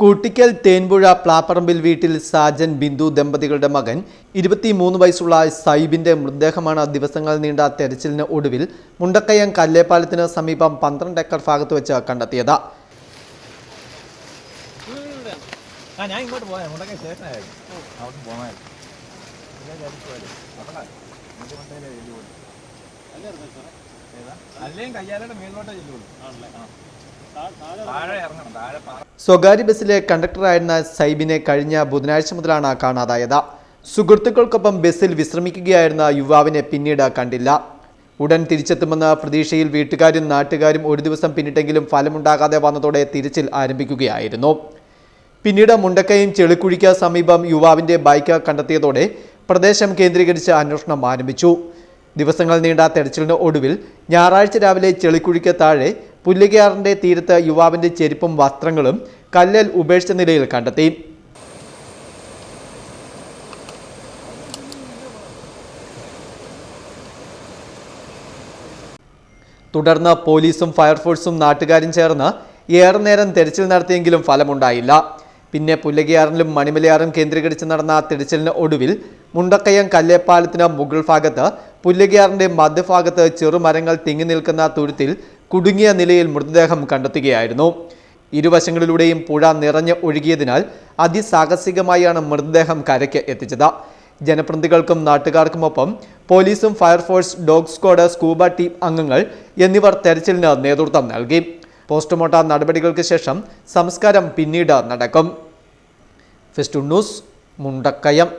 കൂട്ടിക്കൽ തേൻപുഴ പ്ലാപ്പറമ്പിൽ വീട്ടിൽ സാജൻ ബിന്ദു ദമ്പതികളുടെ മകൻ 23 വയസ്സുള്ള സൈബിന്റെ മൃതദേഹമാണ് ദിവസങ്ങൾ നീണ്ട തെരച്ചിലിന് ഒടുവിൽ മുണ്ടക്കയം കല്ലേപ്പാലത്തിന് സമീപം 12 ഏക്കർ ഭാഗത്ത് വെച്ച് കണ്ടെത്തിയത്. സ്വകാര്യ ബസ്സിലെ കണ്ടക്ടറായിരുന്ന സൈബിനെ കഴിഞ്ഞ ബുധനാഴ്ച മുതലാണ് കാണാതായത്. സുഹൃത്തുക്കൾക്കൊപ്പം ബസ്സിൽ വിശ്രമിക്കുകയായിരുന്ന യുവാവിനെ പിന്നീട് കണ്ടില്ല. ഉടൻ തിരിച്ചെത്തുമെന്ന പ്രതീക്ഷയിൽ വീട്ടുകാരും നാട്ടുകാരും ഒരു ദിവസം പിന്നിട്ടെങ്കിലും ഫലമുണ്ടാകാതെ വന്നതോടെ തിരച്ചിൽ ആരംഭിക്കുകയായിരുന്നു. പിന്നീട് മുണ്ടക്കയം ചെളിക്കുഴിക്ക് സമീപം യുവാവിന്റെ ബൈക്ക് കണ്ടെത്തിയതോടെ പ്രദേശം കേന്ദ്രീകരിച്ച് അന്വേഷണം ആരംഭിച്ചു. ദിവസങ്ങൾ നീണ്ട തെരച്ചിലിന് ഒടുവിൽ ഞായറാഴ്ച രാവിലെ ചെളിക്കുഴിക്ക് താഴെ പുല്ലുകയാറിന്റെ തീരത്ത് യുവാവിന്റെ ചെരുപ്പും വസ്ത്രങ്ങളും കല്ലിൽ ഉപേക്ഷിച്ച നിലയിൽ കണ്ടെത്തി. തുടർന്ന് പോലീസും ഫയർഫോഴ്സും നാട്ടുകാരും ചേർന്ന് ഏറെ നേരം തെരച്ചിൽ നടത്തിയെങ്കിലും ഫലമുണ്ടായില്ല. പിന്നെ പുല്ലകിയാറിലും മണിമലയാറും കേന്ദ്രീകരിച്ച് നടന്ന തെരച്ചിലിന് ഒടുവിൽ മുണ്ടക്കയം കല്ലേപ്പാലത്തിന് മുകൾ ഭാഗത്ത് പുല്ലകിയാറിന്റെ മധ്യഭാഗത്ത് ചെറുമരങ്ങൾ തിങ്ങി നിൽക്കുന്ന തുരുത്തിൽ കുടുങ്ങിയ നിലയിൽ മൃതദേഹം കണ്ടെത്തുകയായിരുന്നു. ഇരുവശങ്ങളിലൂടെയും പുഴ നിറഞ്ഞ് ഒഴുകിയതിനാൽ അതിസാഹസികമായാണ് മൃതദേഹം കരയ്ക്ക് എത്തിച്ചത്. ജനപ്രതിനിധികൾക്കും നാട്ടുകാർക്കുമൊപ്പം പോലീസും fire force, dog squad, scuba team അംഗങ്ങൾ എന്നിവർ തെരച്ചിലിന് നേതൃത്വം നൽകി. പോസ്റ്റ്മോർട്ടം നടപടികൾക്ക് ശേഷം സംസ്കാരം പിന്നീട് നടക്കും. Fest news, Mundakayam.